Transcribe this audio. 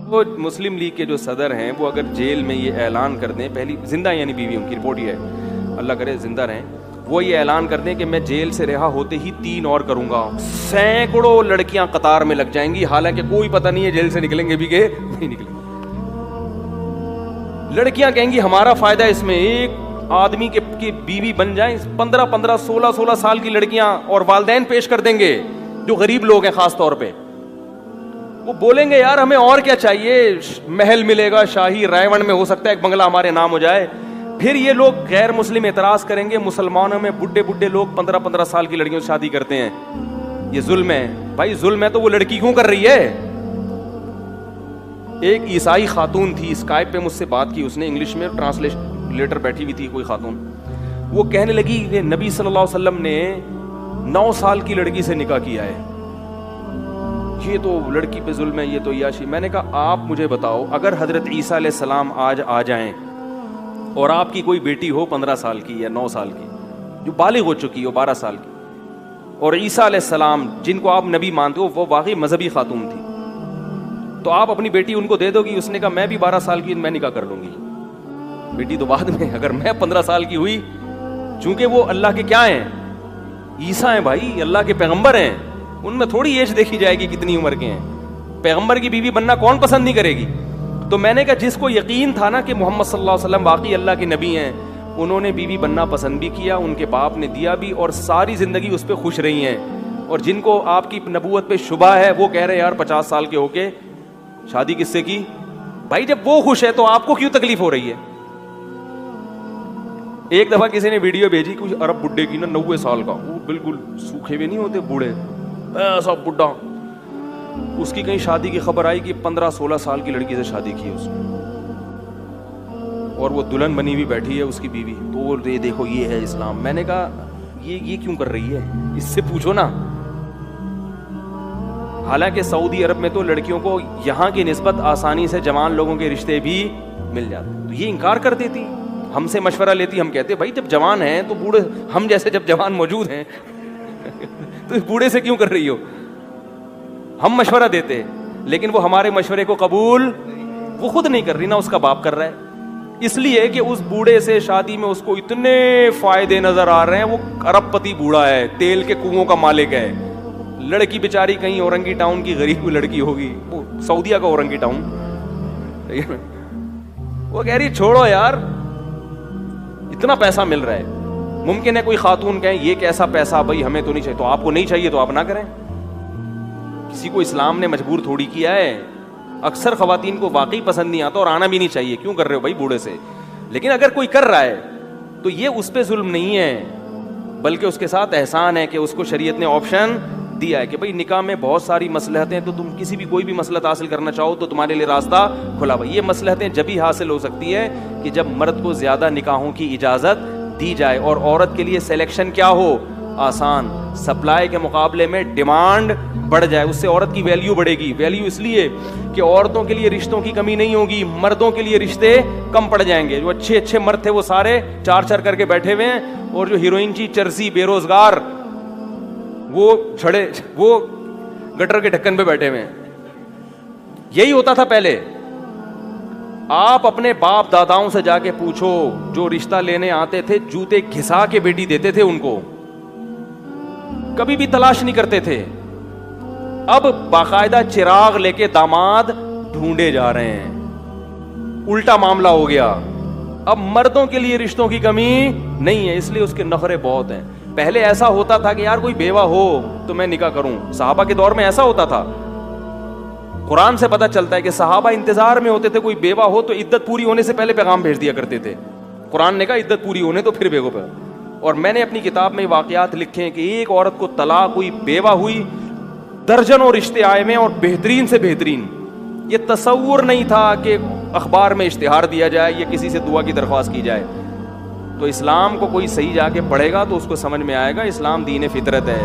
وہ مسلم لیگ کے جو صدر ہیں وہ اگر جیل میں یہ اعلان کر دیں، پہلی زندہ یعنی بیوی ان کی رپورٹ یہ ہے، اللہ کرے زندہ رہیں، وہ یہ اعلان کر دیں کہ میں جیل سے رہا ہوتے ہی 3 اور کروں گا، سینکڑوں لڑکیاں قطار میں لگ جائیں گی، حالانکہ کوئی پتہ نہیں ہے جیل سے نکلیں گے بھی کہ نہیں نکلیں گے۔ لڑکیاں کہیں گی ہمارا فائدہ اس میں، ایک آدمی کی بیوی بن جائیں، 15 16 سال کی لڑکیاں، اور والدین پیش کر دیں گے جو غریب لوگ ہیں خاص طور پہ، وہ بولیں گے یار ہمیں اور کیا چاہیے، محل ملے گا شاہی، رائے میں ہو سکتا ہے ایک بنگلہ ہمارے نام ہو جائے۔ پھر یہ لوگ غیر مسلم اعتراض کریں گے مسلمانوں میں بڈھے لوگ 15 سال کی لڑکیوں سے شادی کرتے ہیں، یہ ظلم ہے۔ بھائی ظلم ہے تو وہ لڑکی کیوں کر رہی ہے؟ ایک عیسائی خاتون تھی، اسکائپ پہ مجھ سے بات کی اس نے، انگلش میں ٹرانسلیٹر بیٹھی ہوئی تھی کوئی خاتون، وہ کہنے لگی کہ نبی صلی اللہ علیہ وسلم نے 9 سال کی لڑکی سے نکاح کیا ہے، یہ تو لڑکی پہ ظلم ہے، یہ تو عیاشی۔ میں نے کہا آپ مجھے بتاؤ اگر حضرت عیسیٰ علیہ السلام آج آ جائیں اور آپ کی کوئی بیٹی ہو 15 سال کی یا 9 سال کی جو بالغ ہو چکی ہو 12 سال کی، اور عیسیٰ علیہ السلام جن کو آپ نبی مانتے ہو وہ واقعی مذہبی خاتون تھی، تو آپ اپنی بیٹی ان کو دے دو گی؟ اس نے کہا میں بھی 12 سال کی میں نکاح کر لوں گی، بیٹی تو بعد میں، اگر میں 15 سال کی ہوئی، چونکہ وہ اللہ کے کیا ہیں، عیسیٰ ہیں بھائی، اللہ کے پیغمبر ہیں، ان میں تھوڑی ایج دیکھی جائے گی کتنی عمر کے ہیں، پیغمبر کی بیوی بننا کون پسند نہیں کرے گی؟ تو میں نے کہا جس کو یقین تھا نا کہ محمد صلی اللہ علیہ وسلم واقعی اللہ کے نبی ہیں، انہوں نے بیوی بننا پسند بھی کیا، ان کے باپ نے دیا بھی، اور ساری زندگی اس پہ خوش رہی ہیں۔ اور جن کو آپ کی نبوت پہ شبہ ہے وہ کہہ رہے یار 50 سال کے ہو کے شادی کس سے کی؟ بھائی جب وہ خوش ہے تو آپ کو کیوں تکلیف ہو رہی ہے؟ ایک دفعہ کسی نے ویڈیو بھیجی کچھ عرب بڈھے کی نا 90 سال کا، وہ بالکل سوکھے ہوئے نہیں ہوتے بوڑھے، ایسا بڈھا، اس کی کہیں شادی کی خبر آئی کہ 15-16 سال کی لڑکی سے شادی کی اس نے، اور وہ دلہن بنی ہوئی بیٹھی ہے اس کی بیوی، تو وہ دیکھو یہ ہے اسلام۔ میں نے کہا یہ کیوں کر رہی ہے، اس سے پوچھو نا۔ حالانکہ سعودی عرب میں تو لڑکیوں کو یہاں کی نسبت آسانی سے جوان لوگوں کے رشتے بھی مل جاتے، تو یہ انکار کر دیتی، ہم سے مشورہ لیتی، ہم کہتے بھائی جب جوان ہیں تو بوڑھے، ہم جیسے جب جوان موجود ہیں تو اس بوڑھے سے کیوں کر رہی ہو؟ ہم مشورہ دیتے، لیکن وہ ہمارے مشورے کو قبول وہ خود نہیں کر رہی، نہ اس کا باپ کر رہا ہے، اس لیے کہ اس بوڑھے سے شادی میں اس کو اتنے فائدے نظر آ رہے ہیں، وہ ارب پتی بوڑھا ہے، تیل کے کنووں کا مالک ہے، لڑکی بیچاری کہیں اورنگی ٹاؤن کی غریب لڑکی ہوگی، وہ سعودیہ کا اورنگی ٹاؤن، وہ کہہ رہی چھوڑو یار اتنا پیسہ مل رہا ہے۔ ممکن ہے کوئی خاتون کہیں یہ کیسا پیسہ، بھائی ہمیں تو نہیں چاہیے، تو آپ کو نہیں چاہیے تو آپ نہ کریں، کسی کو اسلام نے مجبور تھوڑی کیا ہے۔ اکثر خواتین کو واقعی پسند نہیں آتا اور آنا بھی نہیں چاہیے، کیوں کر رہے ہو بھائی بوڑھے سے؟ لیکن اگر کوئی کر رہا ہے تو یہ اس پہ ظلم نہیں ہے، بلکہ اس کے ساتھ احسان ہے کہ اس کو شریعت نے آپشن دیا ہے کہ بھائی نکاح میں بہت ساری مصلحتیں، تو تم کسی بھی کوئی بھی مصلحت حاصل کرنا چاہو تو تمہارے لیے راستہ کھلا ہوا۔ یہ مصلحتیں جبھی حاصل ہو سکتی ہے کہ جب مرد کو زیادہ نکاحوں کی اجازت دی جائے اور عورت کے لیے سلیکشن کیا ہو، آسان، سپلائی کے مقابلے میں ڈیمانڈ بڑھ جائے، اس سے عورت کی ویلیو بڑھے گی۔ ویلیو اس لیے کہ عورتوں کے لیے رشتوں کی کمی نہیں ہوگی، مردوں کے لیے رشتے کم پڑ جائیں گے۔ جو اچھے مرد تھے وہ سارے چار کر کے بیٹھے ہوئے ہیں، اور جو ہیروئن چی چرسی بے روزگار وہ چھڑے، وہ گٹر کے ڈھکن پہ بیٹھے ہوئے ہیں۔ یہی ہوتا تھا پہلے۔ آپ اپنے باپ داداؤں سے جا کے پوچھو، جو رشتہ لینے آتے تھے جوتے گھسا کے بیٹی دیتے تھے ان کو، کبھی بھی تلاش نہیں کرتے تھے۔ اب باقاعدہ چراغ لے کے داماد ڈھونڈے جا رہے ہیں، الٹا معاملہ ہو گیا۔ اب مردوں کے لیے رشتوں کی کمی نہیں ہے، اس لیے اس کے نخرے بہت ہیں۔ پہلے ایسا ہوتا تھا کہ یار کوئی بیوہ ہو تو میں نکاح کروں، صحابہ کے دور میں ایسا ہوتا تھا۔ قرآن سے پتہ چلتا ہے کہ صحابہ انتظار میں ہوتے تھے کوئی بیوہ ہو تو عدت پوری ہونے سے پہلے پیغام بھیج دیا کرتے تھے۔ قرآن نے کہا عدت پوری ہونے تو پھر بیگو پہ۔ اور میں نے اپنی کتاب میں واقعات لکھے ہیں کہ ایک عورت کو طلاق ہوئی، بیوہ ہوئی، درجنوں رشتے آئے میں اور بہترین سے بہترین۔ یہ تصور نہیں تھا کہ اخبار میں اشتہار دیا جائے یا کسی سے دعا کی درخواست کی جائے۔ تو اسلام کو کوئی صحیح جا کے پڑھے گا تو اس کو سمجھ میں آئے گا اسلام دین فطرت ہے۔